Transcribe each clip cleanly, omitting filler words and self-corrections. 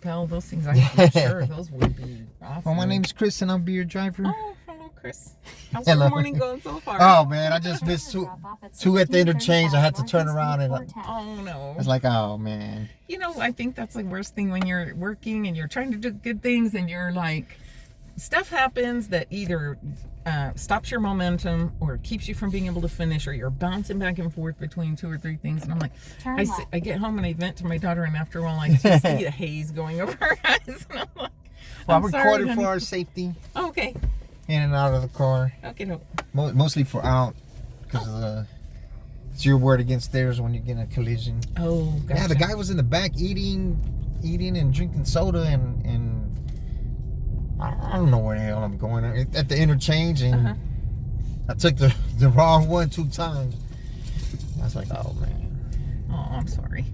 Well, those things I'm sure those would be awful. Well, my name's Chris and I'll be your driver. Oh, hello, Chris. How's your morning going so far? Oh man, I just missed two at the interchange. I had to turn around and Oh no. it's like, oh man. You know, I think that's the worst thing when you're working and you're trying to do good things and you're like, stuff happens that either stops your momentum or keeps you from being able to finish, or you're bouncing back and forth between 2 or 3 things. And I'm like, I get home and I vent to my daughter, and after a while I just see the haze going over her eyes. And I'm like, Well, I'm I sorry, recorded honey. for our safety Okay. in and out of the car. Okay, no. Mostly for out, because it's your word against theirs when you get in a collision. Oh, gotcha. Yeah, the guy was in the back eating and drinking soda, and I don't know where the hell I'm going at the interchange, and I took the wrong one 2 times. I was like, oh man. Oh, I'm sorry.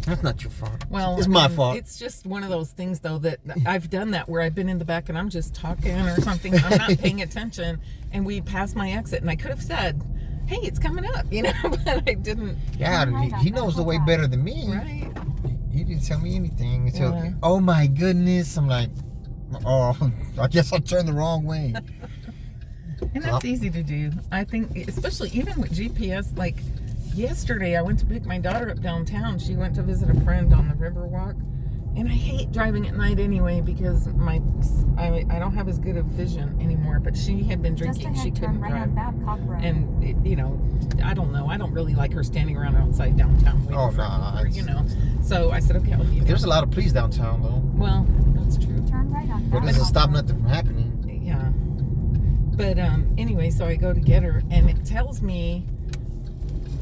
That's not your fault. Well, it's my fault. It's just one of those things, though, that I've done that where I've been in the back and I'm just talking or something. I'm not paying attention, and we passed my exit, and I could have said, "Hey, it's coming up," you know, but I didn't. Yeah, he knows the way better than me. Right. He didn't tell me anything. Until, Yeah. oh my goodness, I'm like, oh, I guess I turned the wrong way. And that's easy to do. I think, especially even with GPS, like yesterday I went to pick my daughter up downtown. She went to visit a friend on the Riverwalk. And I hate driving at night anyway because I don't have as good of vision anymore. But she had been drinking. She couldn't drive. And, you know, I don't know. I don't really like her standing around outside downtown waiting for Uber, you know. So I said, okay, I'll leave. There's a lot of police downtown, though. Well, that's true. Turn right on But it doesn't stop nothing from happening. Yeah. But anyway, so I go to get her, and it tells me,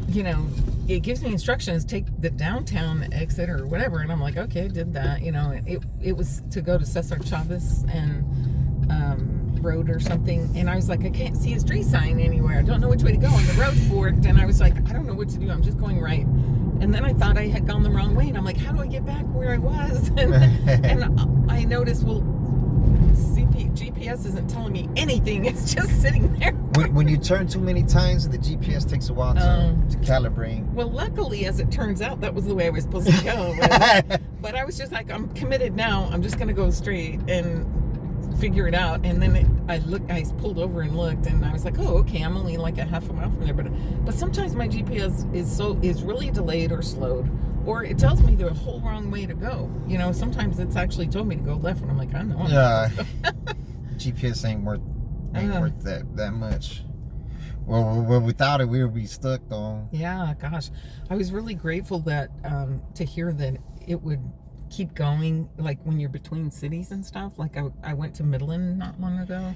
you know, it gives me instructions, take the downtown exit or whatever, and I'm like, okay, I did that. You know, it was to go to Cesar Chavez and road or something, and I was like, I can't see a street sign anywhere. I don't know which way to go, and the road forked, and I was like, I don't know what to do. I'm just going right. And then I thought I had gone the wrong way, and I'm like, how do I get back where I was? And I noticed, well, GPS isn't telling me anything. It's just sitting there. When you turn too many times, the GPS takes a while to calibrate. Well, luckily, as it turns out, that was the way I was supposed to go. But I was just like, I'm committed now. I'm just going to go straight and figure it out. And then I pulled over and looked, and I was like, oh, okay, I'm only like a half a mile from there. But sometimes my GPS is really delayed or slowed, or it tells me the whole wrong way to go. You know, sometimes it's actually told me to go left, and I'm like, I know. Yeah. GPS ain't worth that much. Well, without it, we would be stuck, though. Yeah, gosh, I was really grateful that to hear that it would keep going, like when you're between cities and stuff. Like I went to Midland not long ago,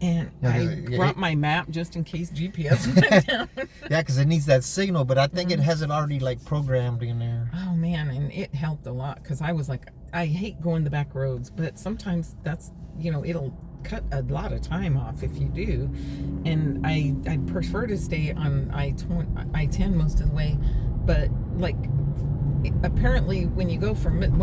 and I brought my map just in case GPS went down. Yeah, because it needs that signal, but I think it has it already like programmed in there. Oh man, and it helped a lot, because I was like, I hate going the back roads, but sometimes that's, you know, it'll cut a lot of time off if you do. And I'd prefer to stay on I-10 most of the way, but like apparently when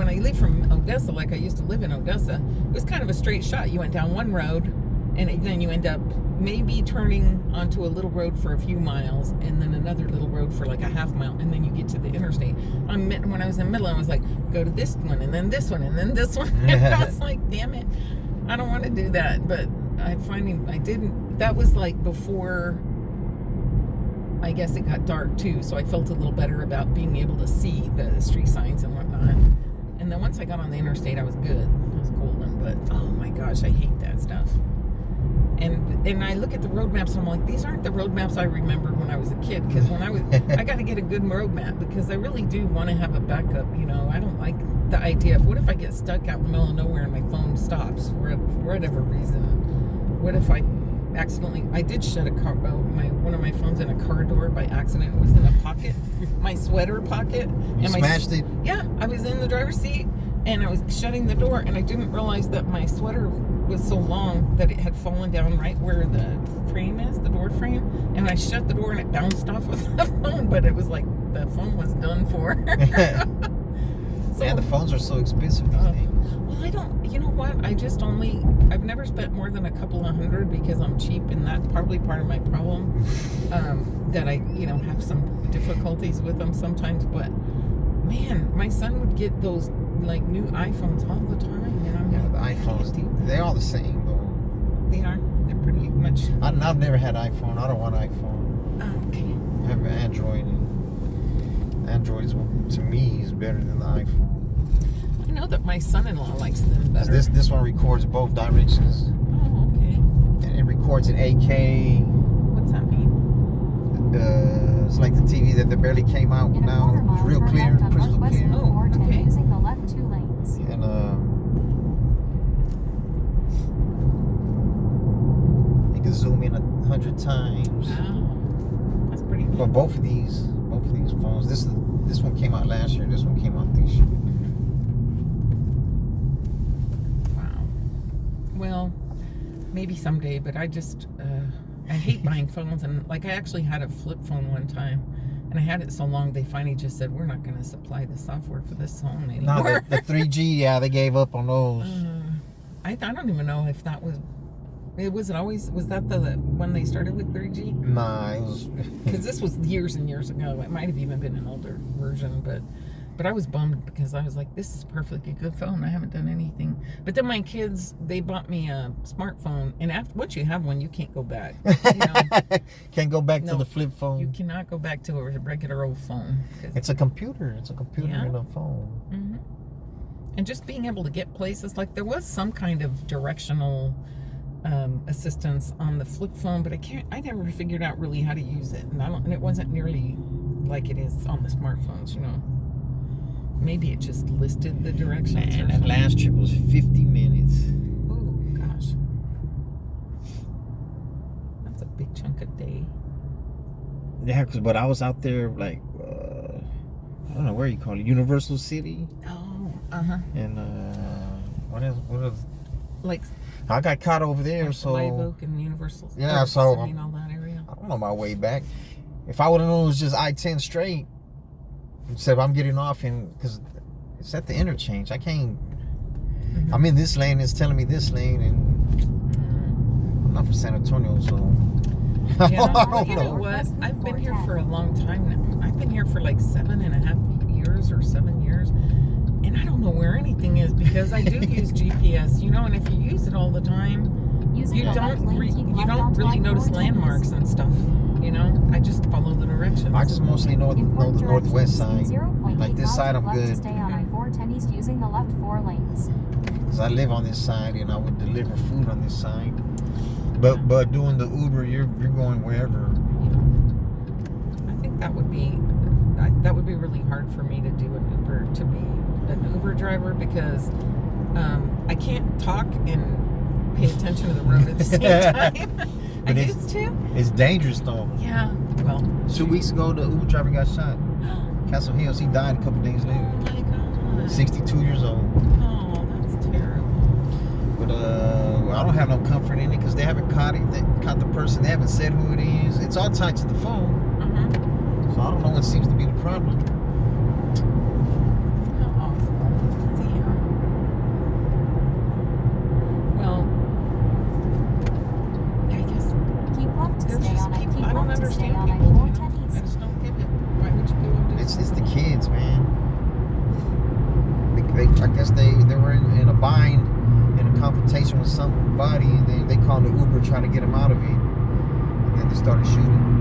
I leave from Odessa, like I used to live in Odessa, it was kind of a straight shot. You went down one road, and then you end up maybe turning onto a little road for a few miles, and then another little road for like a half mile, and then you get to the interstate. When I was in Midland, I was like, go to this one, and then this one, and then this one. And I was like, damn it, I don't want to do that. But I didn't. That was like before, I guess, it got dark too, so I felt a little better about being able to see the street signs and whatnot. And then once I got on the interstate, I was good. I was golden. But oh my gosh, I hate that stuff. And I look at the road maps, and I'm like, these aren't the road maps I remembered when I was a kid. Because I got to get a good road map, because I really do want to have a backup. You know, I don't like the idea of, what if I get stuck out in the middle of nowhere and my phone stops for whatever reason? What if I did shut one of my phones in a car door by accident. It was in a pocket, my sweater pocket. You smashed it? Yeah, I was in the driver's seat, and I was shutting the door, and I didn't realize that my sweater was so long that it had fallen down right where the frame is, the door frame. And I shut the door, and it bounced off of the phone, but it was like the phone was done for. So, yeah, the phones are so expensive these days. Well, I don't, you know what? I've never spent more than a couple of $100 because I'm cheap, and that's probably part of my problem. That I, you know, have some difficulties with them sometimes. But man, my son would get those like new iPhones all the time, and I'm Yeah, the like, I can't do iPhones, that. they're all the same though. They are. They're pretty much. I've never had iPhone. I don't want iPhone. Okay. I have an Android, and Android to me is better than the iPhone. I know that my son-in-law likes them better. This one records both directions, Oh, okay. and it records in 8K. What's that mean? It's like the TV that barely came out In a now. quarter mile, It's real turn clear, left on crystal Northwest clear. Loop Oh, 410 okay. using the left 2 lanes. And you can zoom in 100 times. Wow. That's pretty But neat. both of these phones, this one came out last year. This one came out this year. Wow. Well, maybe someday, but I just I hate buying phones, and like I actually had a flip phone one time, and I had it so long they finally just said we're not going to supply the software for this phone No, anymore. the 3G, yeah, they gave up on those. I don't even know if that was. Was that the when they started with 3G? Nah, it was. Because this was years and years ago. It might have even been an older version, but I was bummed because I was like, this is perfectly good phone. I haven't done anything. But then my kids, they bought me a smartphone, and once you have one, you can't go back. You know, Can't go back to No, the flip phone. you cannot go back to a regular old phone. It's a computer. It's a computer Yeah. in a phone. Mhm. And just being able to get places, like there was some kind of directional assistance on the flip phone, but I never figured out really how to use it, and it wasn't nearly like it is on the smartphones, you know. Maybe it just listed the directions. Man, or that something. last trip was 50 minutes. Oh gosh, that's a big chunk of day. Yeah, but I was out there like I don't know where you call it, Universal City, Oh, and what else? like I got caught over there, so Live Oak and Universal. Yeah, so- City and all that area. I don't know my way back. If I would have known it was just I-10 straight, except I'm getting off because it's at the interchange. I can't. Mhm. I'm in this lane. It's telling me this lane, and I'm not from San Antonio, so Yeah, I well, don't you know know. what? I've been here for a long time now. I've been here for like 7.5 years or 7 years, and I don't know where anything is because I do use GPS, you know. And if you use it all the time, Using you the left don't lane, keep you left don't onto really notice I-410 landmarks and stuff. You know, I just follow the directions. I just mostly know the Important northwest directions. side. 0.8 Like this miles side, I'm left to good. stay on I-410 East using the left 4 lanes. Because I live on this side, and I would deliver food on this side. But doing the Uber, you're going wherever. I think that would be really hard for me to do an Uber, to be an Uber driver, because I can't talk and pay attention to the road at the same time. I But it's- used to. It's dangerous though. Yeah. Well. 2 weeks ago, the Uber driver got shot. Castle Hills. He died a couple days Oh later. my God. 62 years old. Oh, that's terrible. But I don't have no comfort in it because they haven't caught it. They caught the person. They haven't said who it is. It's all tied to the phone. So I don't know what seems to be the problem. How awful. Damn. Well, I guess Keep left to there's stay just on people. keep I don't left to stay understand on people. You know? I-410 I East. just don't get it. Why would you go and do It's something? the kids, man. I guess they were in a bind, in a confrontation with somebody, and they called the Uber trying to get them out of it, and then they started shooting.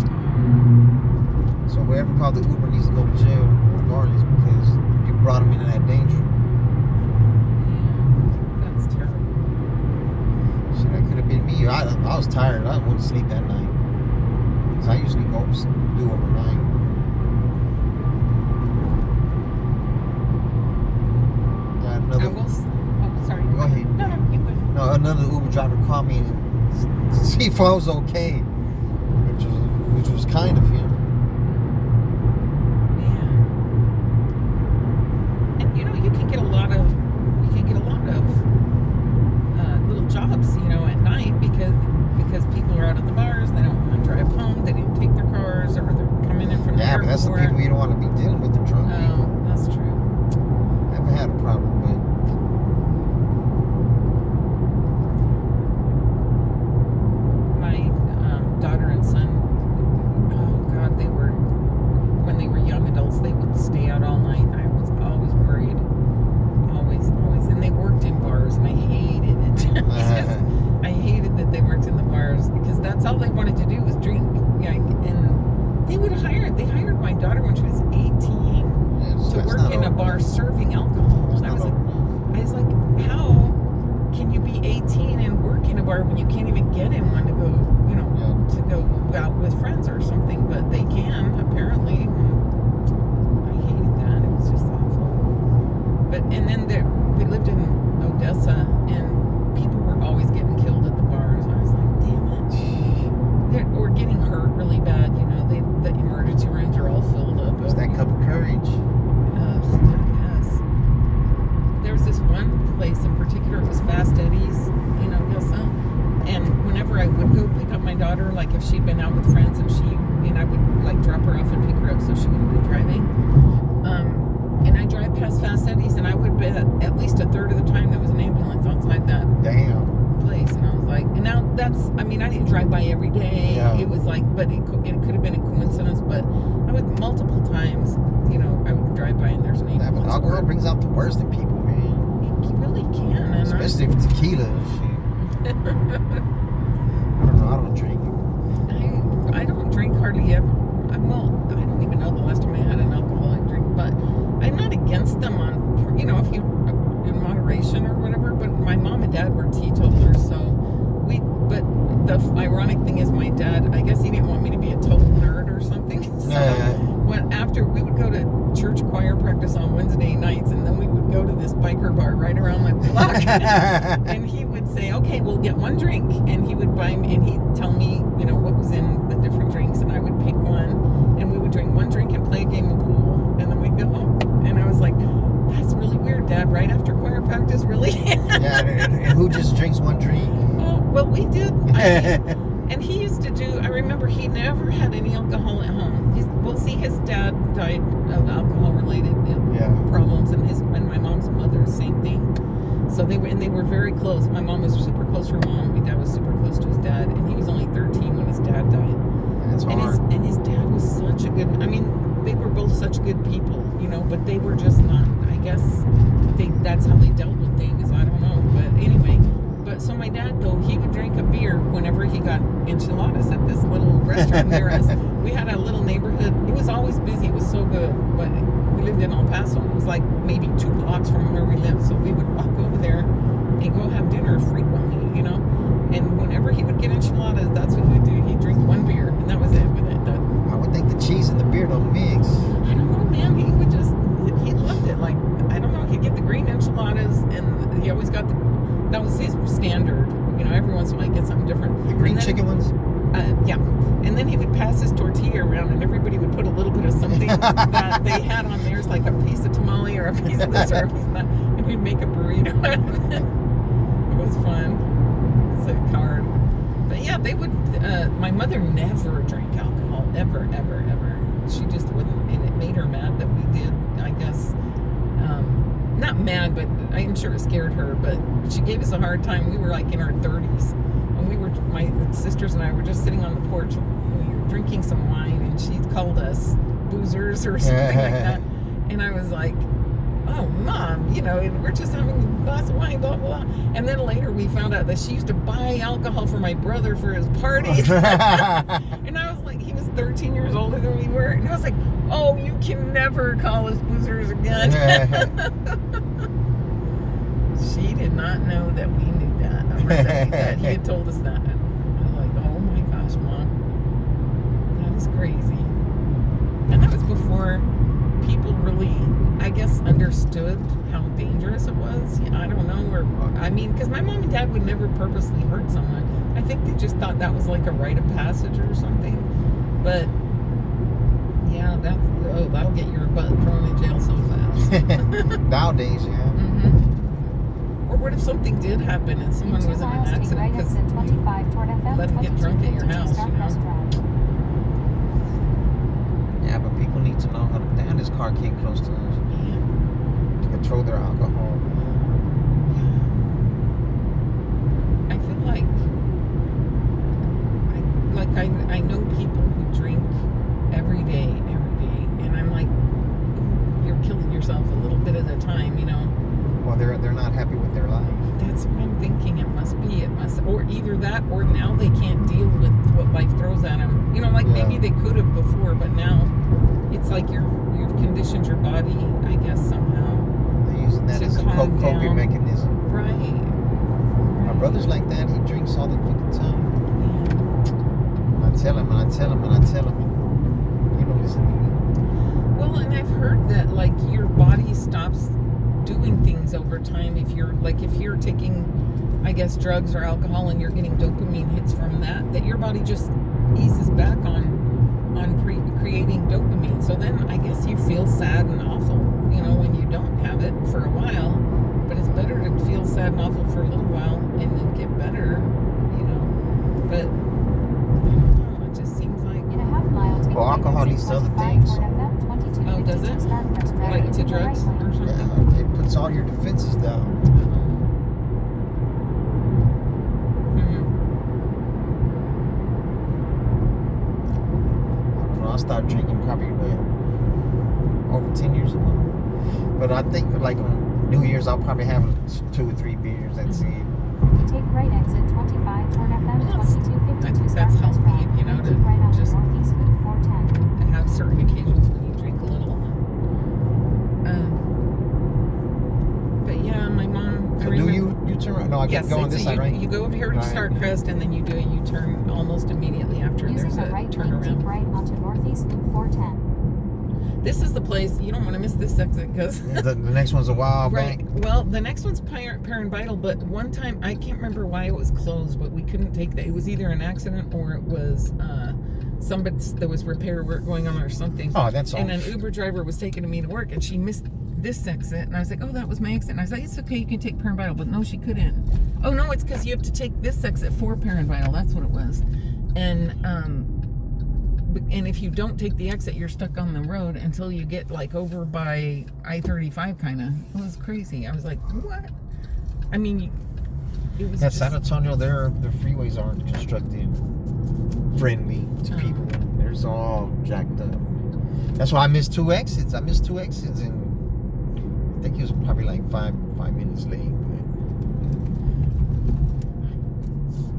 So whoever called the Uber needs to go to jail regardless, because you brought them into that danger. Yeah, that's terrible. So that could have been me. I was tired. I wouldn't sleep that night, because I usually do overnight. I will. Oh, sorry. Go ahead. No, you go ahead. No, another Uber driver called me to see if I was okay, which was kind of him. Yeah. And you know, you can get a lot of little jobs, you know, at night because people are out at the bars. They don't want to drive home. They didn't take their cars, or they're coming in from the Yeah, but that's the airport. people you don't want to be dealing with, the drunk people. Oh, that's true. I haven't had a problem, but My daughter and son, oh place in particular. It was Fast Eddie's in Odessa. And whenever I would go pick up my daughter, like if she'd been out with friends and I would like drop her off and pick her up so she wouldn't be driving. And I drive past Fast Eddie's, and I would bet at least a third of the time there was an ambulance outside that place. And I was like, and now I didn't drive by every day. Yeah. It was like, but it could have been a coincidence, but I would multiple times, I would drive by and there's an Yeah, ambulance. but alcohol brings out the worst in people, man. It really can. And Especially if it's tequila and shit. I don't know. I don't drink. I don't drink hardly ever. I don't even know the last time I had an alcoholic drink, but I'm not against them if you in moderation or whatever. But my mom and dad were teetotalers, but the ironic thing is my dad, I guess he didn't want me to be a total nerd or something. So after we would go to church choir practice on Wednesday nights, and then we would go to this biker bar right around my block, and he would say, "Okay, we'll get one drink," and he would buy me, and he'd tell me, what was in the different drinks, and I would pick one, and we would drink one drink and play a game of pool, and then we'd go home. And I was like, "That's really weird, Dad. Right after choir practice, really?" Yeah, and who just drinks one drink? Oh, well, we did. And he used to do, I remember he never had any alcohol at home. His dad died of alcohol-related problems, and my mom's mother, same thing. So they were very close. My mom was super close to her mom. My dad was super close to his dad, and he was only 13 when his dad died. That's hard. And his dad was such a good, they were both such good people, but they were just not, I guess, that's how they dealt with things. I don't know. But anyway, so my dad, though, he would drink a beer whenever he got enchiladas at this little restaurant near us. We had a little neighborhood. It was always busy. It was so good. But we lived in El Paso. It was like maybe 2 blocks from where we lived. So we would walk over there and go have dinner frequently, And whenever he would get enchiladas, that's what he would do. He'd drink one beer, and that was it with it. I would think the cheese and the beer don't mix. I don't know, man. He loved it. Like, I don't know. He'd get the green enchiladas, and he always got that was his standard. Every once in a while he'd get something different. The green chicken ones? Yeah. And then he would pass his tortilla around, and everybody would put a little bit of something that they had on theirs, like a piece of tamale or a piece of this or a piece of that, and we'd make a burrito out of it. It was fun. It's a card. But yeah, they would, my mother never drank alcohol, ever, ever, ever. She just wouldn't, and it made her mad that we did, I guess. Not mad, but I'm sure it scared her, but she gave us a hard time. We were like in our 30s, and my sisters and I were just sitting on the porch, we were drinking some wine, and she called us boozers or something like that, and I was like, "Oh, Mom, and we're just having a glass of wine, blah, blah, blah." And then later we found out that she used to buy alcohol for my brother for his parties. And I was like, he was 13 years older than we were. And I was like, "Oh, you can never call us boozers again." She did not know that we knew that. Or that he had told us that. I'm like, "Oh my gosh, Mom. That is crazy." And that was before people really, I guess, understood how dangerous it was. I don't know, because my mom and dad would never purposely hurt someone. I think they just thought that was like a rite of passage or something. But yeah, that'll get your butt thrown in jail so fast. Nowadays, yeah. Or what if something did happen and someone was in an accident because let them get drunk at your house, Yeah, but people need to know how to. Damn, this car came close to us. To control their alcohol. I feel I know people who drink every day, and I'm like, you're killing yourself a little bit at a time, Well, they're not happy with their life. That's what I'm thinking. It must be. Or either that, or now they can't deal with what life throws at them. Maybe they could have before, but now it's like you've conditioned your body, I guess, somehow. They're using that as a coping mechanism. Right. My brother's like that. He drinks all the fucking time. I tell him, and he don't listen to me. Well, and I've heard that your body stops doing things over time if you're taking, I guess, drugs or alcohol and you're getting dopamine hits from that your body just eases back on creating dopamine. So then I guess you feel sad and awful, when you don't have it for a while. But it's better to feel bad and awful for a little while and then get better, you know. But I don't know, it just seems like In a half mile, take Well, right alcohol exit leads to other 25 things. toward FM 2252 Oh, does it? Starcrest Drive like into to the drugs right lane. or something. Yeah, it puts all your defenses down. Mhm. I don't know. I started drinking probably over 10 years ago. But I think like on New Year's, I'll probably have 2 or 3 beers. That's it. Take right exit 25 toward FM That's- 2252 I think that's Starcrest healthy, Drive. you know, Then to keep right onto just- Northeast Loop 410. To have certain occasions when you drink a little. But yeah, my mom. I So do remember- you turn around? No, I Yes, get going so this you, side, right? you go over here to Right. Starcrest, and then you do a U-turn almost immediately after. Using There's the a right lane, keep turnaround. right onto Northeast Loop 410. This is the place you don't want to miss this exit because. The next one's a while Right. back. Well, the next one's Parent Vital, but one time I can't remember why it was closed, but we couldn't take that. It was either an accident or it was somebody there was repair work going on or something. Oh, that's all. And an Uber driver was taking me to work, and she missed this exit, and I was like, "Oh, that was my exit." And I was like, "It's okay, you can take Parent Vital," but no, she couldn't. Oh no, it's because you have to take this exit for Parent Vital. That's what it was, and if you don't take the exit, you're stuck on the road until you get like over by I-35 kind of. It was crazy. I was like, what? I mean, it was Yeah, just, San Antonio, their freeways aren't constructed friendly to people. There's all jacked up. That's why I missed 2 exits. And I think he was probably like five minutes late.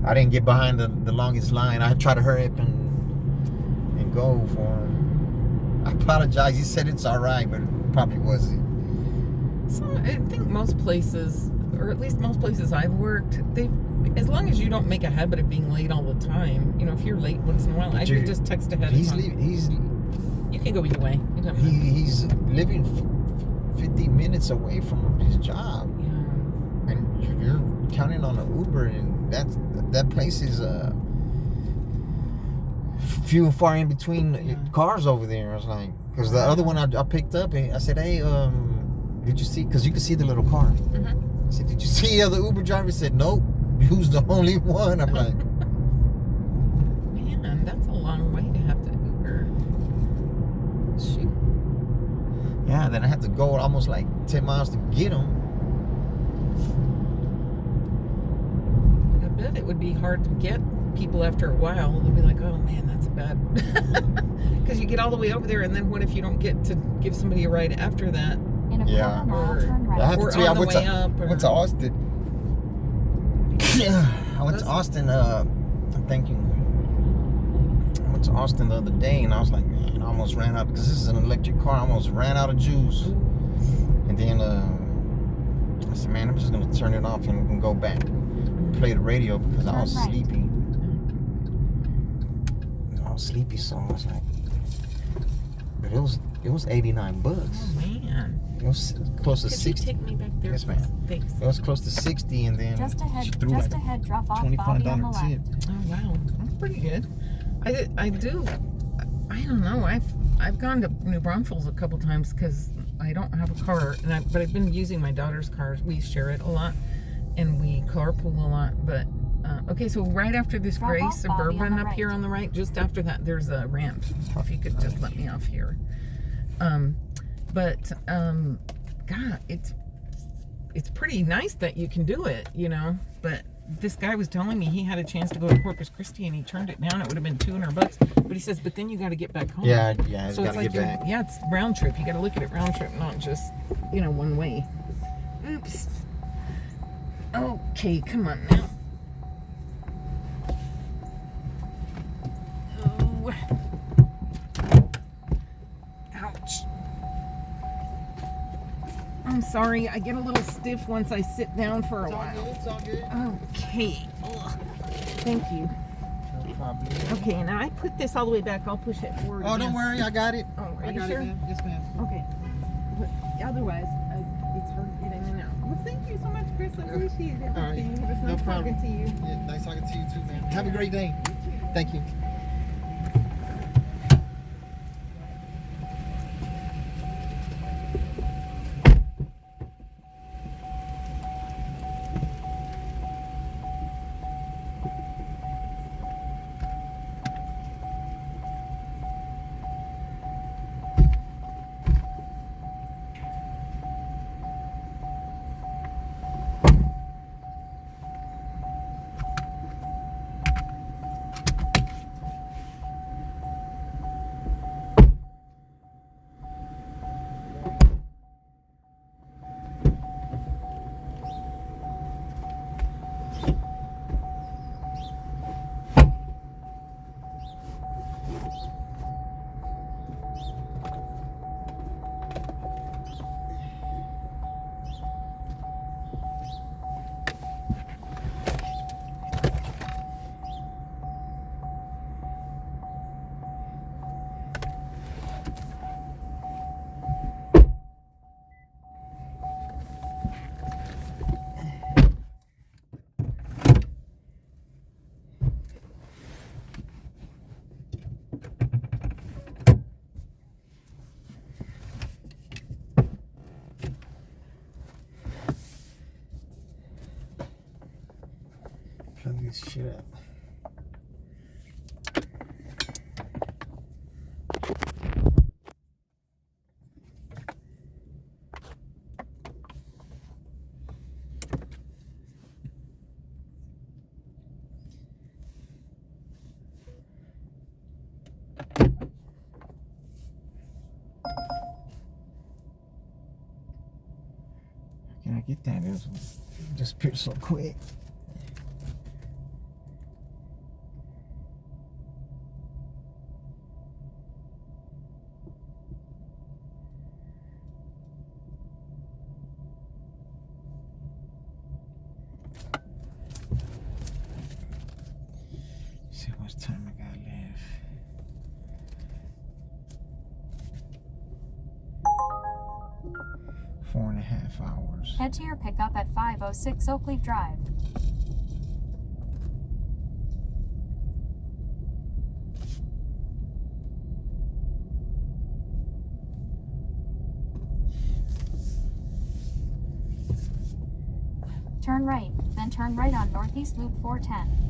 But I didn't get behind the longest line. I tried to hurry up and go for him. I apologize. He said it's all right, but it probably wasn't. so I think most places, or at least most places I've worked, as long as you don't make a habit of being late all the time, you know, if you're late once in a while, I could just text ahead of time. You can go either way. You don't have to. He's living 50 minutes away from his job. Yeah. And you're counting on an Uber, and that place is few and far in between cars over there. I was like, because the other one I picked up, and I said, "Hey, did you see?" Because you can see the little car. Mm-hmm. I said, "Did you see the other Uber driver?" He said, "Nope." Who's the only one? I'm like, Man, that's a long way to have to Uber. Shoot. yeah. Then I had to go almost like 10 miles to get him. I bet it would be hard to get people after a while. They'll be like, oh man, that's bad. Because you get all the way over there, and then what if you don't get to give somebody a ride after that? In a Yeah. quarter mile, Or- turn right. I had Or to tell you, I on the went way to, up, I or- went to Austin. I went to That's- Austin. Thank you. I went to Austin the other day, and I was like, man, I almost ran out because this is an electric car. I almost ran out of juice. And then I said, man, I'm just gonna turn it off and go back, play the radio because I was Turn right. sleepy. I was sleepy, so I was like, but it was $89. Oh man. It was close to Could 60. you take me back there? Yes, ma'am. please? Thanks. It was close to 60, and then Just she ahead, threw just like ahead, drop off $25 Bobby on the left. tip. Oh wow, that's pretty good. I do. I don't know. I've gone to New Braunfels a couple times because I don't have a car, but I've been using my daughter's car. We share it a lot, and we carpool a lot. But okay, so right after this Drop gray off Bobby on Suburban the up here right. on the right, just after that, there's a ramp. If you could just let me off here. God, it's pretty nice that you can do it, you know. But this guy was telling me he had a chance to go to Corpus Christi and he turned it down. It would have been $200, but he says, but then you got to get back home. Yeah, it's So got it's to like get back. yeah, it's round trip. You got to look at it round trip, not just one way. Oops. Okay, come on now. Oh. Ouch. I'm sorry, I get a little stiff once I sit down for a while. It's all good. Okay. Ugh. Thank you. No problem. Okay, now I put this all the way back. I'll push it forward. Oh, again. don't worry, I got it. Oh, are I you got sure? it, ma'am. Yes, ma'am. Okay. But otherwise, it's hard to get in and out. Well, thank you so much, Chris. I appreciate everything. All right. It was No nice problem. talking to you. Yeah, nice talking to you too, man. Have a great day. Thank you. Plug this shit up. Can I get that? It disappeared so quick. See how much time I got left. Four and a half hours. Head to your pickup at 506 Oakleaf Drive. Turn right, then turn right on Northeast Loop 410.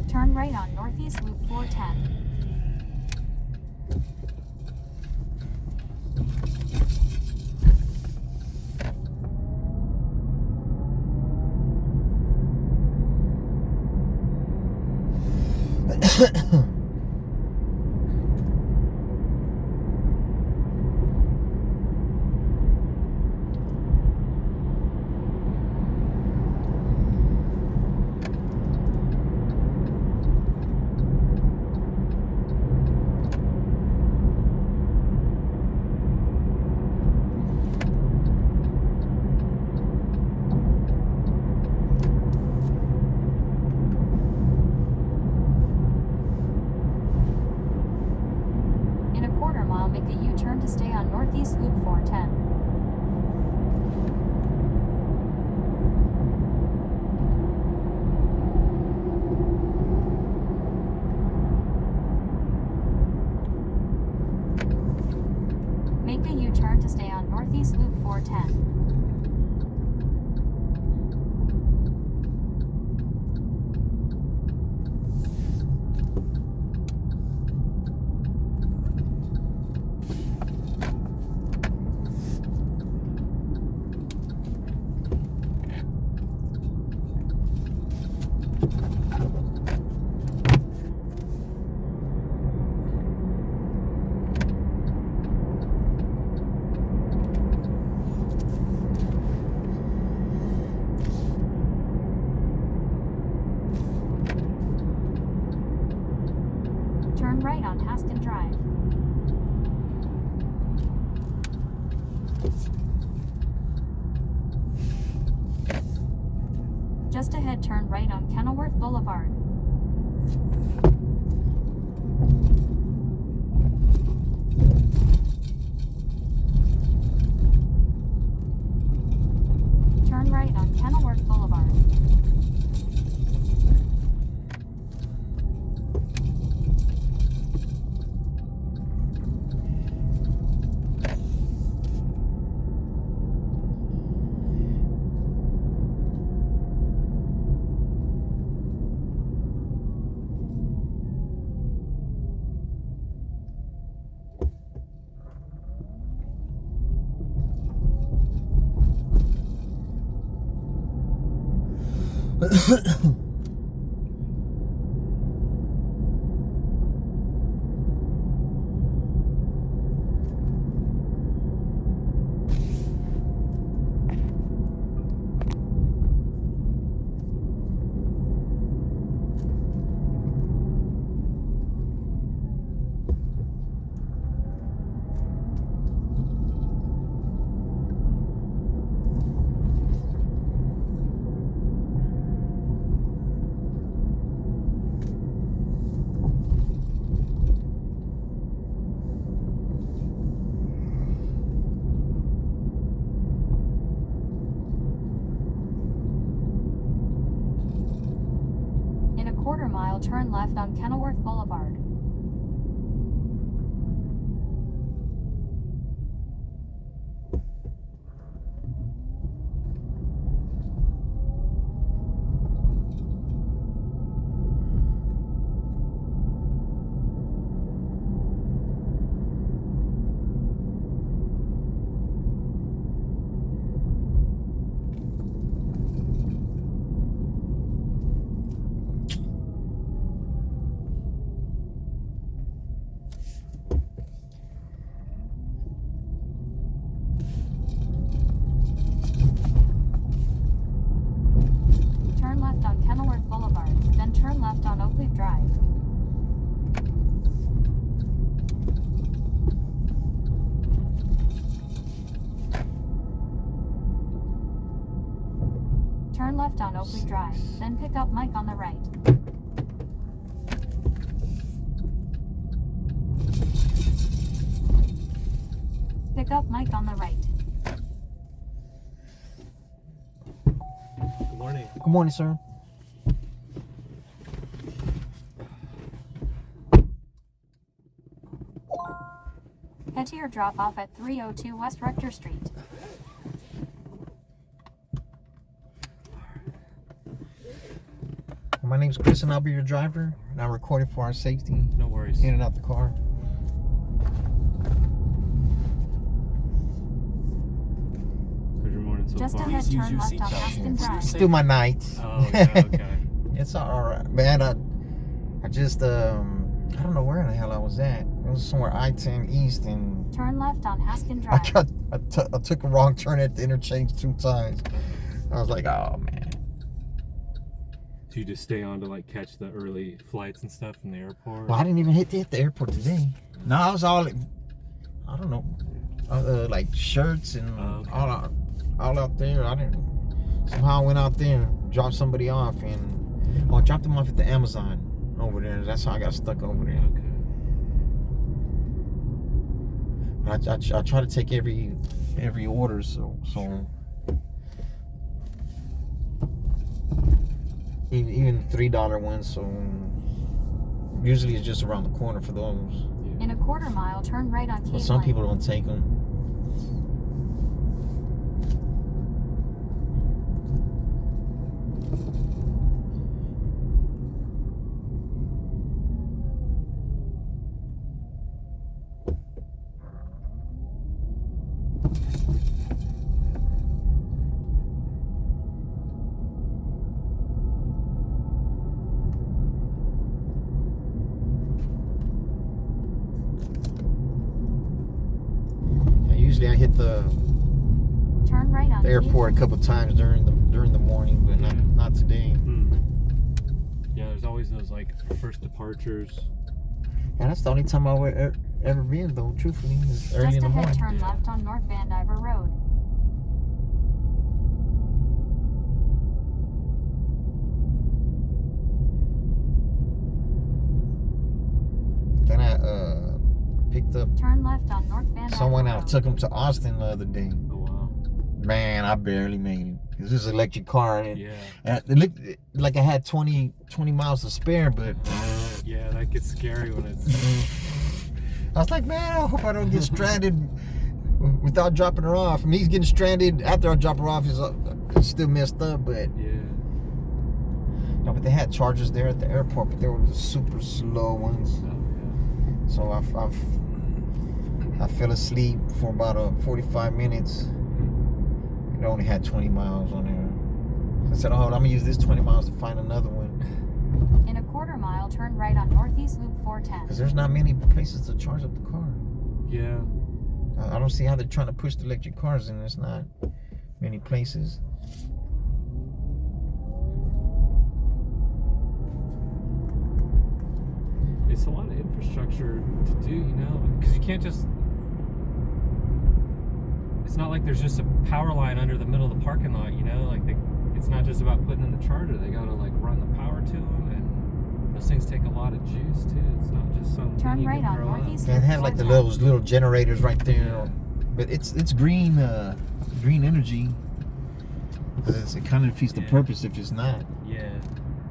Turn right on Northeast Loop 410. In a quarter mile, make a U-turn to stay on Northeast Loop 410. Make a U-turn to stay on Northeast Loop 410. Turn right on Haskin Drive. Just ahead, turn right on Kenilworth Boulevard. Turn right on Kenilworth Boulevard. quarter-mile, turn left on Kenilworth Boulevard. Turn left on Kenilworth Boulevard, then turn left on Oakleaf Drive. Turn left on Oakleaf Drive, then pick up Mike on the right. Pick up Mike on the right. Good morning. Good morning, sir. Head to your drop-off at 302 West Rector Street. My name's Chris, and I'll be your driver. And I'm recording for our safety. No worries. In and out the car. How's your morning so Just far? ahead, turn left on Aspen Drive. Still my nights. Oh, yeah, okay. It's all right, man. I just I don't know where the hell I was at. It was somewhere I-10 East, and Turn left on Haskin Drive. I took a wrong turn at the interchange 2 times. I was like, oh man. Do you just stay on to like catch the early flights and stuff from the airport? Well, I didn't even hit the airport today. No, I was all, I don't know, like shirts and okay. all out there. Somehow I went out there and dropped somebody off, and I dropped them off at the Amazon over there. That's how I got stuck over there. Okay. I try to take every order, so even $3 ones. So usually it's just around the corner for those. Yeah. In a quarter-mile, turn right on Cave But some Lane. people don't take them. Usually I hit the Turn right on airport a couple times during the morning, but not today. Yeah, there's always those like first departures. Yeah, that's the only time I've ever been, though, truthfully, is early Just in the ahead, morning. turn left on North Van Diver Road. Then I picked up Turn left on North Van Diver someone Road. out, took him to Austin the other day. Oh wow. Man, I barely made it. This is an electric car, and Yeah. it looked like I had 20 miles to spare, but Yeah, that gets scary when it's. I was like, man, I hope I don't get stranded without dropping her off. Me getting stranded after I drop her off is still messed up, but Yeah. no, but they had chargers there at the airport, but they were the super slow ones. Oh So I fell asleep for about 45 minutes. It only had 20 miles on there. So I said, oh, I'm gonna use this 20 miles to find another one. In a quarter-mile, turn right on Northeast Loop 410. Because there's not many places to charge up the car. Yeah. I don't see how they're trying to push the electric cars in. There's not many places. It's a lot of infrastructure to do, you know, because you can't just. It's not like there's just a power line under the middle of the parking lot, you know. Like it's not just about putting in the charger. They gotta like run the power to them, and those things take a lot of juice too. It's not just some. Turn thing you right can on throw up. Northeast They Loop have like the 410. little generators right there, Yeah. but it's green energy. Because it kind of defeats the Yeah. purpose if it's not. Yeah.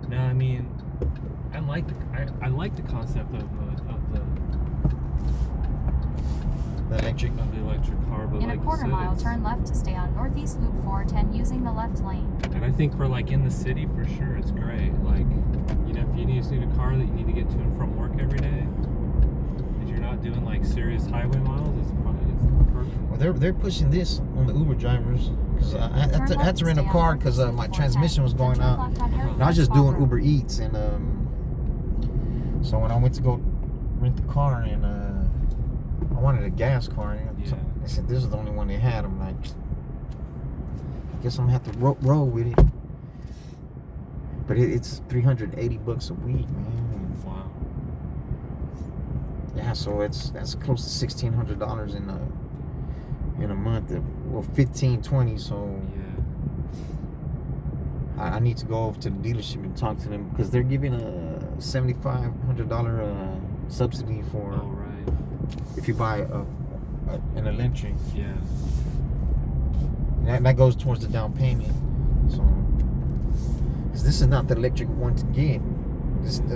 No, I mean, I like the concept of The electric. the electric car, but In like a you quarter said, mile, it's- turn left to stay on Northeast Loop 410 using the left lane. And I think for like in the city, for sure, it's great. Like, you know, if you need a car that you need to get to and from work every day, and you're not doing like serious highway miles, it's perfect. Well, they're pushing this on the Uber drivers because I had to rent a car because my transmission was going out. And I was just doing Uber Eats, and so when I went to go rent the car, and I wanted a gas car, and Yeah. they said this is the only one they had. I'm like, I guess I'm gonna have to roll with it. But it's $380 a week, man. Wow. Yeah, so that's close to $1,600 in a month. Well, 15-20. So Yeah. I need to go over to the dealership and talk to them because they're giving a $7,500 subsidy for Oh right. if you buy an electric. Yeah. That goes towards the down payment. So, because this is not the electric one to get.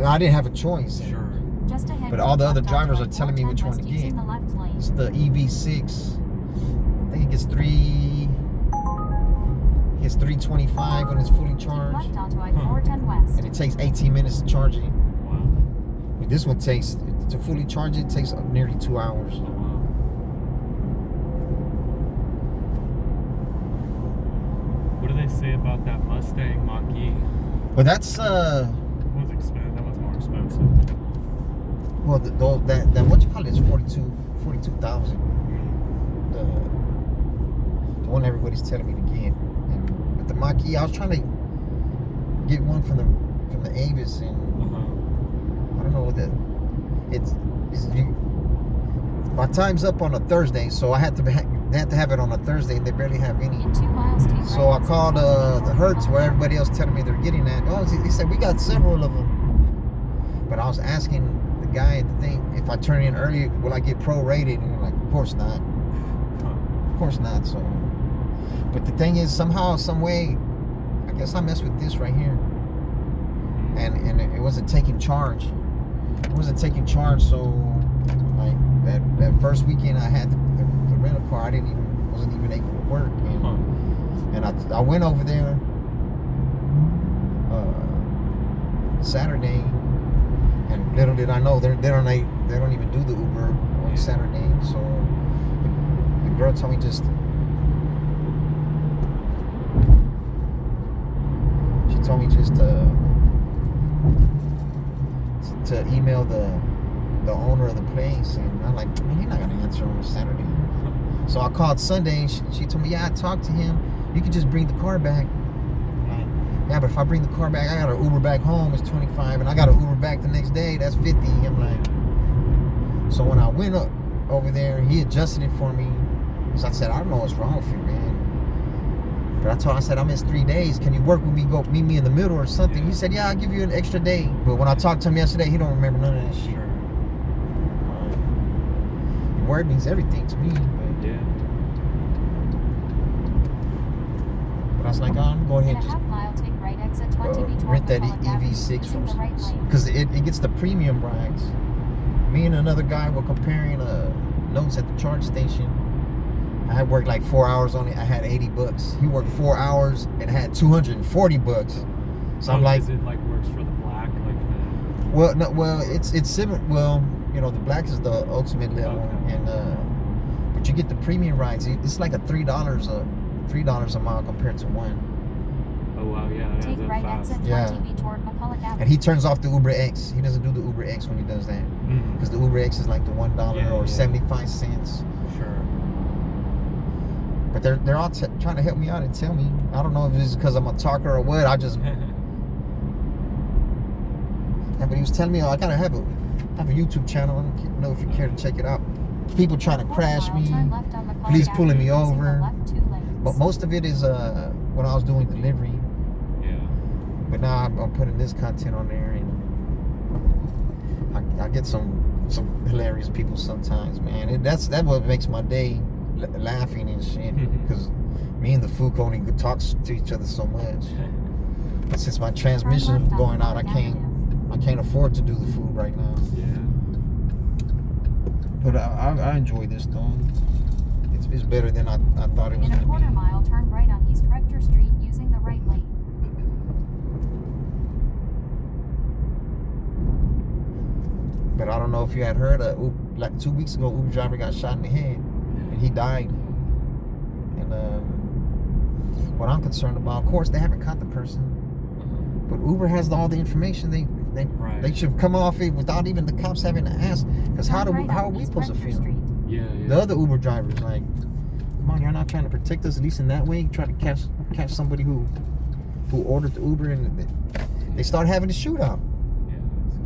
I didn't have a choice. Sure. Just ahead, But all the other left drivers onto are telling me which one to 410 west get. using the left lane. It's the EV6. I think it gets 325 when it's fully Keep charged, left onto I-410 west. and it takes 18 minutes to charge it. Wow. But this one takes to fully charge it takes nearly 2 hours. Oh wow. What do they say about that Mustang Mach-E? But that's That was expensive. That was more expensive. well, that what you call it is 42,000. The one everybody's telling me to get. And with the Mach-E, I was trying to get one from the Avis, and I don't know what my time's up on a Thursday, so I had to have it on a Thursday, and they barely have any. In 2 miles, take So I right called exit the Hertz, where everybody else telling me they're getting that. Oh, he said we got several of them. But I was asking the guy at the thing, if I turn in early, will I get prorated? And they're like, of course not. Of course not. So, but the thing is, somehow, some way, I guess I messed with this right here, and it wasn't taking charge. It wasn't taking charge. So, like that first weekend I had the rental car, wasn't even able to work. And I went over there Saturday, and little did I know they don't even do the Uber on Saturday. So the girl told me to email the owner of the place, and I'm like, man, he's not gonna answer on a Saturday. So I called Sunday, and she told me, yeah, I talked to him. You can just bring the car back. Yeah, but if I bring the car back, I got to Uber back home. It's 25, and I got to Uber back the next day. That's 50. I'm like, so when I went up over there, he adjusted it for me. So I said, I don't know what's wrong with you, man. But I said, I missed 3 days. Can you work with me? Go meet me in the middle or something. He said, yeah, I'll give you an extra day. But when I talked to him yesterday, he don't remember none of that shit. Sure. The word means everything to me. But Yeah. I was like, oh, I'm going In ahead a and half mile, take right exit 20 just between rent that McCulloch Avenue EV6 using the right lane. because it gets the premium rides. Me and another guy were comparing notes at the charge station. I had worked like 4 hours on it. I had $80. He worked 4 hours and had $240. So I'm like, is it like works for the black, like the? well, it's similar. Well, you know, the black is the ultimate level, Okay. and but you get the premium rides. It's like a $3 a mile compared to one. Oh wow, yeah. That Take adds up right fast. exit Yeah. 20 toward McCulloch Avenue. And he turns off the Uber X. He doesn't do the Uber X when he does that. Mhm. Because the Uber X is like the $1 Yeah, or yeah. 75 cents. Sure. But they're all trying to help me out and tell me. I don't know if it's because I'm a talker or what. I just. Yeah, but he was telling me, I gotta have a YouTube channel. I don't know if you care to check it out. People trying to crash me. Turn left on McCulloch Police pulling me Avenue using over. the left 2 lanes. But most of it is when I was doing delivery. Yeah. But now I'm putting this content on there, and I get some hilarious people sometimes, man. That's what makes my day, laughing and shit. Because me and the Fook only talk to each other so much. But since my transmission is going out, I can't can't afford to do the food right now. Yeah. But I enjoy this though. It's better than I thought it was In a gonna quarter be. mile, turn right on East Rector Street using the right lane. But I don't know if you had heard like 2 weeks ago, Uber driver got shot in the head and he died. And what I'm concerned about, of course, they haven't caught the person, but Uber has all the information. They should come off it without even the cops having to ask. Because how Turn right are on we East supposed to Rector feel? Street. Yeah. The other Uber drivers, like, come on, you're not trying to protect us, at least in that way. Try to catch somebody who ordered the Uber, and they start having a shootout. Yeah, it's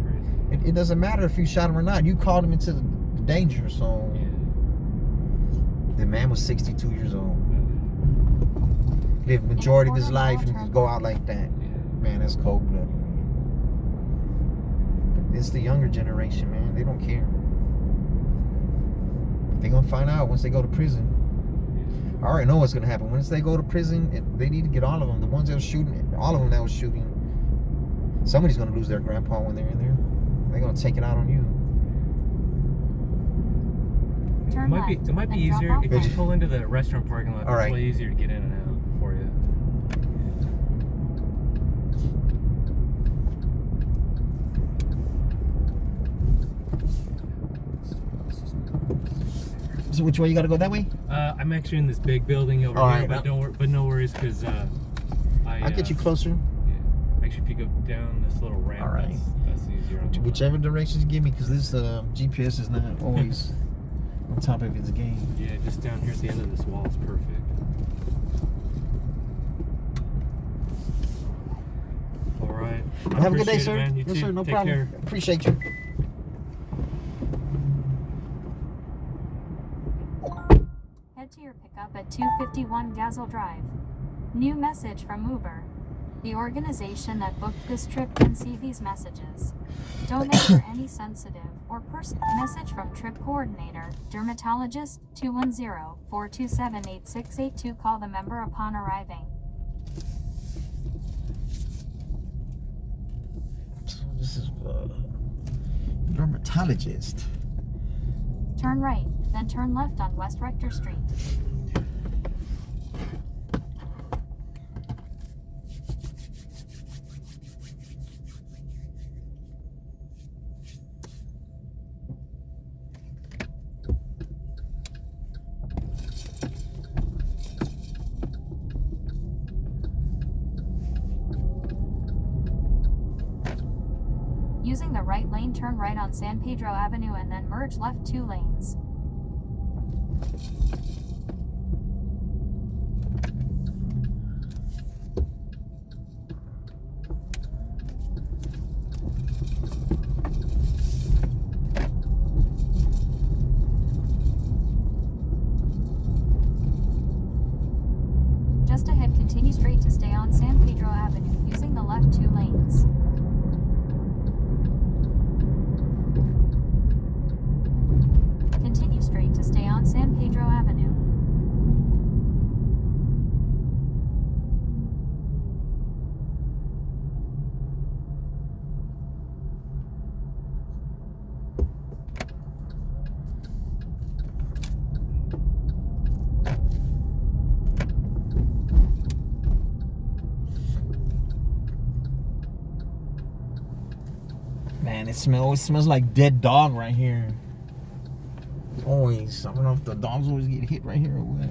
crazy. It doesn't matter if you shot him or not. You called him into the danger. So Yeah. the man was 62 years old. Lived majority of his life and go out like that. Yeah. Man, that's cold blooded. But it's the younger generation, man. They don't care. They're gonna find out once they go to prison. I already know what's gonna happen. Once they go to prison, they need to get all of them. The ones that were shooting, all of them that was shooting. Somebody's gonna lose their grandpa when they're in there. They're gonna take it out on you. Turn It might be left, easier then drop off if you right. pull into the restaurant parking lot. All It's right. way easier to get in and out for you. So which way you gotta go? That way? I'm actually in this big building over All here, right, but no worries, because I'll get you closer. Yeah. Actually, if you go down this little ramp, All right. that's easier. On the Whichever directions you give me, because this GPS is not always on top of its game. Yeah, just down here at the end of this wall is perfect. All right. I Have a good day, appreciate it, sir. man. You Yes, too. sir. No Take problem. care. Appreciate you. Head to your pickup at 251 Gazel Drive. New message from Uber. The organization that booked this trip can see these messages. Donate for any sensitive or personal message from trip coordinator, dermatologist 210-427-8682. Call the member upon arriving. So this is dermatologist. Turn right, then turn left on West Rector Street. Using the right lane, turn right on San Pedro Avenue and then merge left 2 lanes. Just ahead, continue straight to stay on San Pedro Avenue using the left 2 lanes. Continue straight to stay on San Pedro Avenue. Man, it smells like dead dog right here. Always. I don't know if the dogs always get hit right here or what.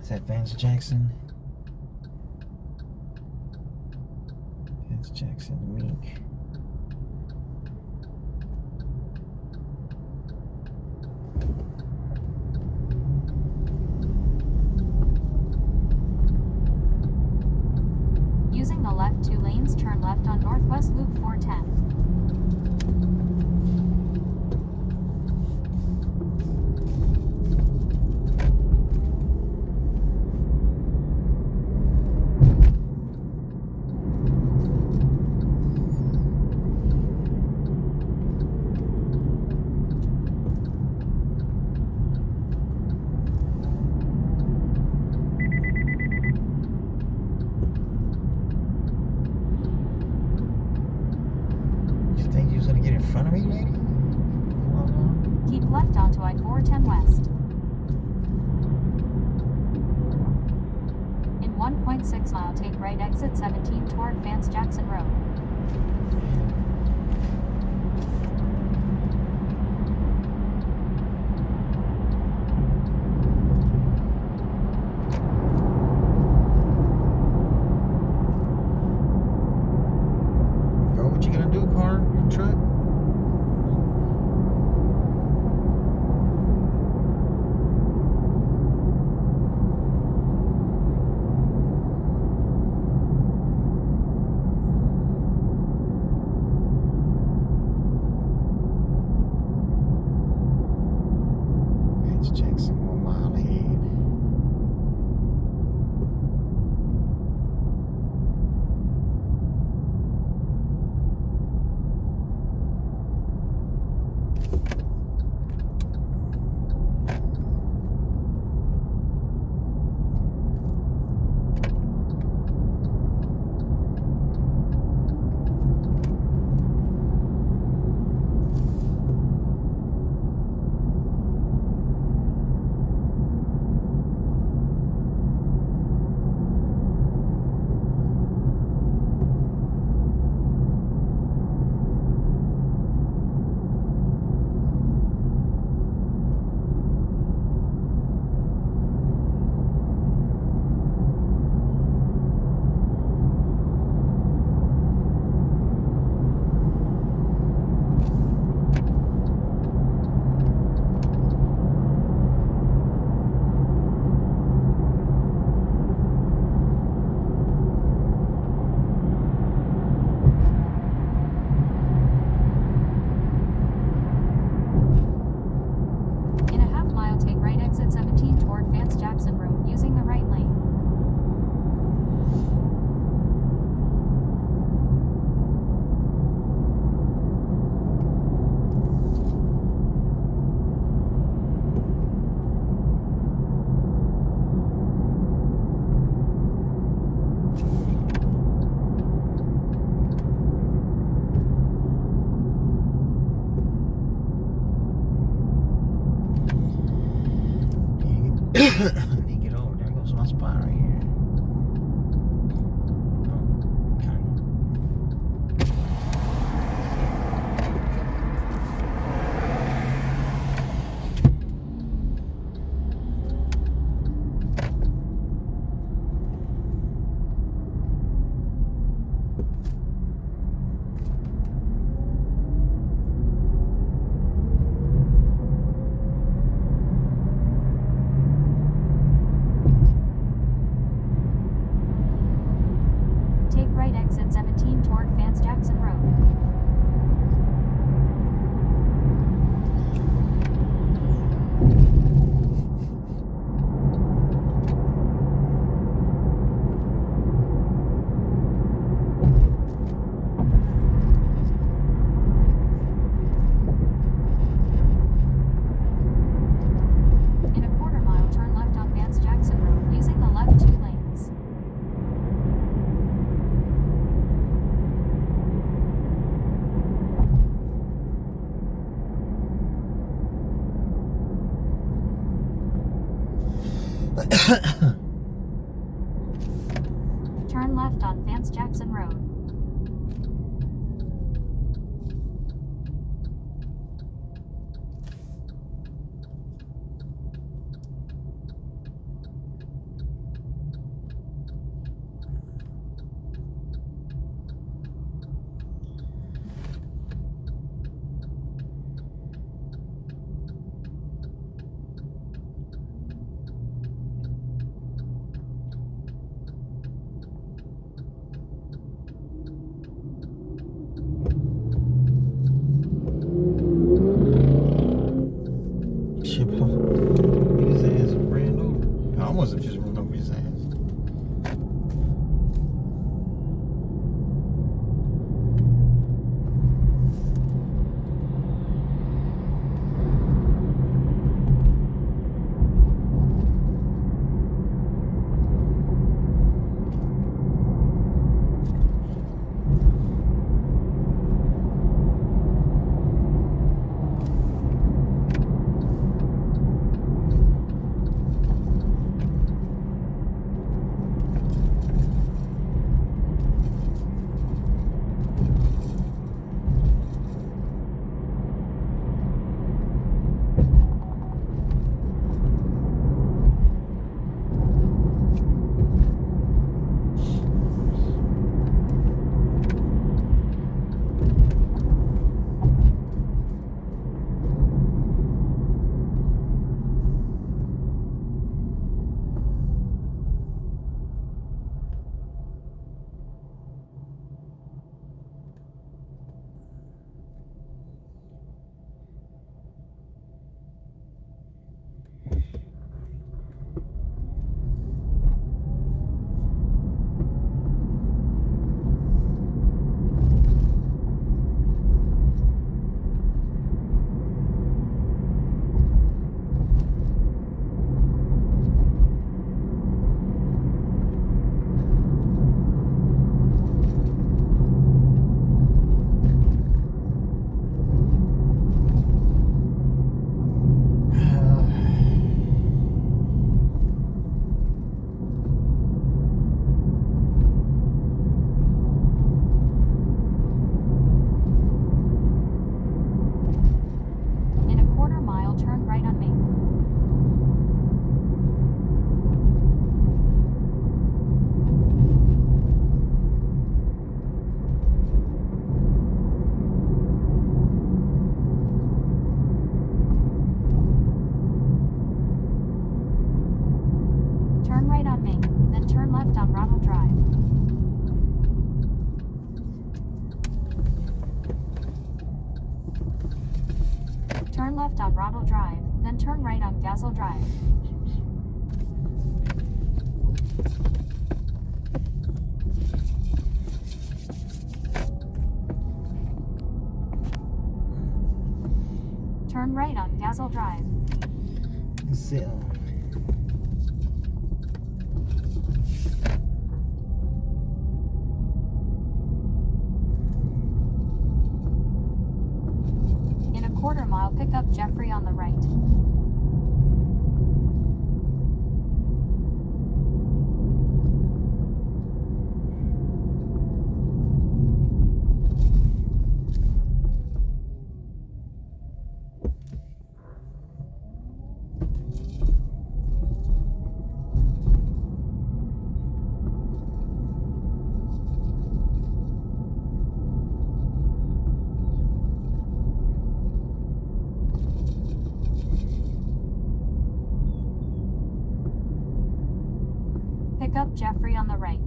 Is that Vance Jackson? Vance Jackson, Meek. Using the left 2 lanes, turn left on Northwest Loop 410. front of me, lady? Come on now. Keep left onto I-410 West. In 1.6 mile, take right exit 17 toward Vance Jackson Road. Go, what you gonna do, car? Your truck? Vance Jackson, 1 mile ahead. In a half mile, take right exit 17 toward Vance Jackson Road using the right lane. Need to get over. There goes my spot right here. Oh, kind of. Take right exit 17 toward Vance Jackson Road. In a quarter mile, turn left on Vance Jackson Road using the left 2 lanes. Turn left on Vance Jackson Road. on Roddle Drive, then turn right on Gazelle Drive. Turn right on Gazelle Drive. So, In a quarter mile, pick up Jeffrey on the right. Pick up Jeffrey on the right.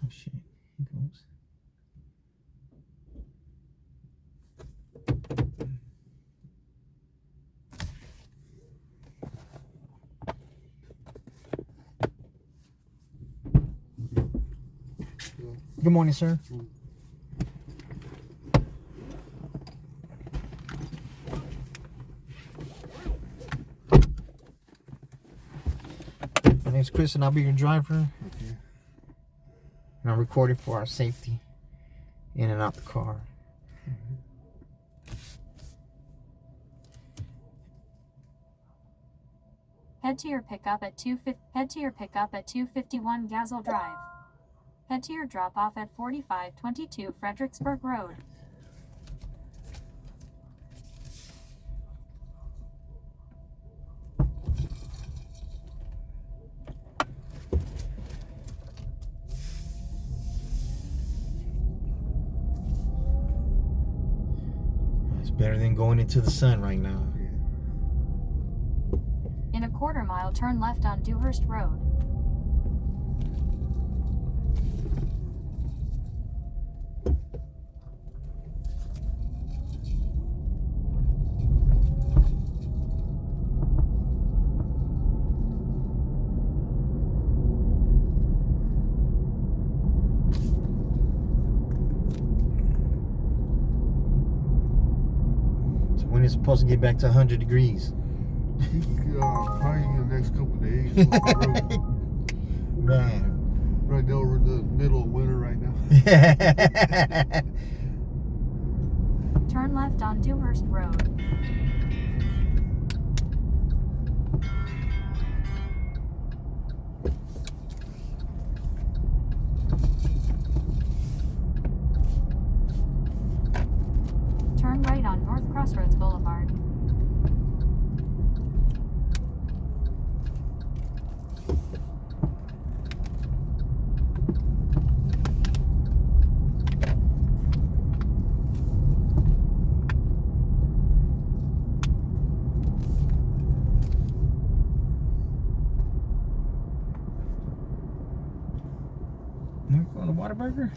oh shit, here goes. Good morning, sir. My name's Chris and I'll be your driver. Okay. And I'm recording for our safety in and out the car. Head to your pickup at 251 Gazelle Drive. Head to your drop-off at 4522 Fredericksburg Road. It's better than going into the sun right now. In a quarter mile, turn left on Dewhurst Road. So when it's supposed to get back to 100 degrees? Probably in the next couple of days. On the road. Man. Right now we're in the middle of winter right now. Turn left on Dewhurst Road. Turn right on North Crossroads Boulevard. We're going to Whataburger?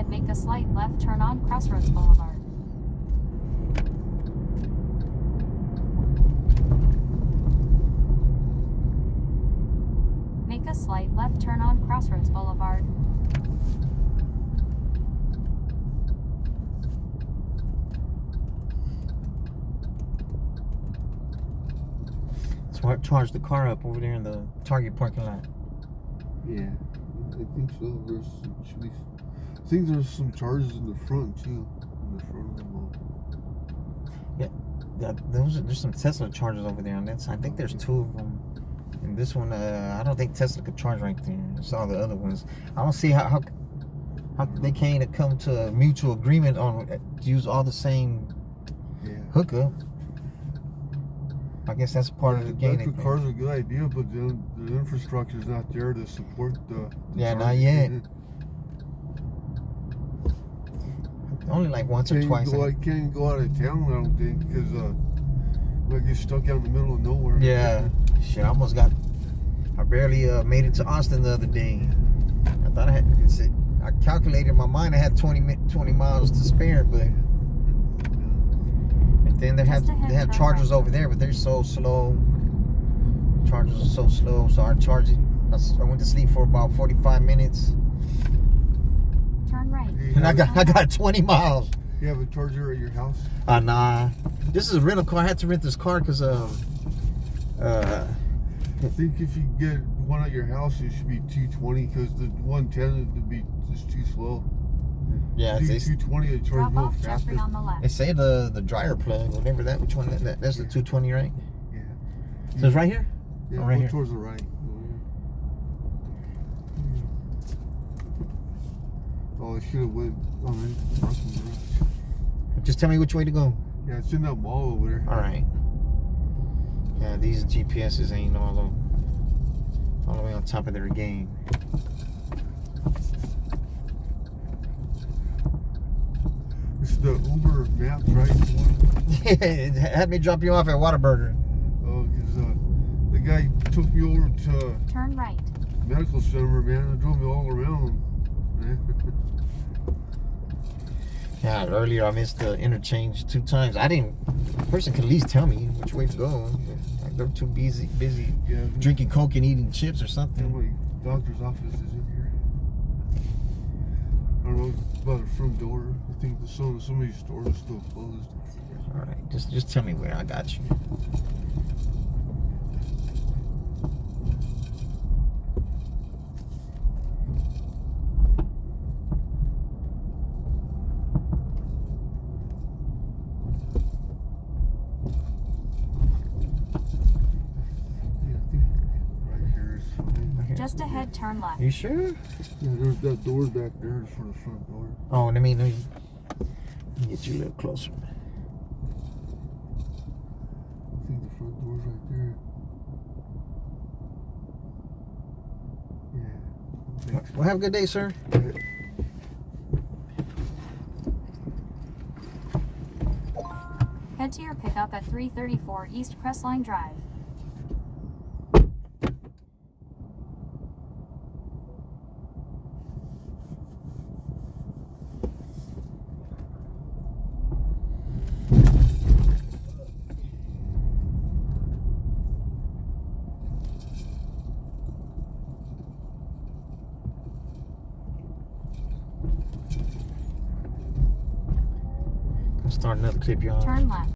ahead, make a slight left turn on Crossroads Boulevard. Make a slight left turn on Crossroads Boulevard. So I charged the car up over there in the Target parking lot. Yeah, I think so. I think there's some charges in the front too. In the front of the mall. Yeah, there's some Tesla chargers over there on that side. I think there's 2 of them. And this one, I don't think Tesla could charge right there. It's all the other ones. I don't see how they can't come to a mutual agreement on to use all the same hookup. I guess that's part of the game. Electric cars are a good idea, but the infrastructure is not there to support the not charging. yet. Only like once or twice. I can't go out of town, I don't think, because I get stuck out in the middle of nowhere. Yeah. Shit, I barely made it to Austin the other day. I thought I calculated in my mind I had 20 miles to spare, but and then they have chargers over there, but they're so slow. Chargers are so slow, so I went to sleep for about 45 minutes. Turn right. And I got 20 miles. You have a charger at your house? Nah. This is a rental car. I had to rent this car because I think if you get one at your house, it should be 220 because the 110 would be just too slow. Yeah, it's 220 to charge Drop a little off faster. Jeffrey on the left. they say the dryer plug, whatever that. Which one? That's the 220, right? Yeah. So it's right here. Yeah, right go here. towards the right. Oh, I should have went on the parking garage. Just tell me which way to go. Yeah, it's in that mall over there. All right. Yeah, these GPSs ain't all the way on top of their game. This is the Uber Maps, right? It had me drop you off at Whataburger. Oh, because the guy took me over to Turn right. medical center, man. It drove me all around. Yeah, earlier I missed the interchange 2 times. The person could at least tell me which way to go. They're too busy Yeah, drinking Coke and eating chips or yeah, something. my doctor's office is in here. I don't know, it's by the front door. I think some of these stores are still closed. All right, just tell me where. I got you. Yeah, I think right here is fine. Just ahead, turn left. You sure? Yeah, there's that door back there for the front door. Oh, let me get you a little closer. I think the front door's right there. Yeah. Thanks. Well, have a good day, sir. Head to your pickup at 334 East Crestline Drive. Start another clip, y'all. Turn left.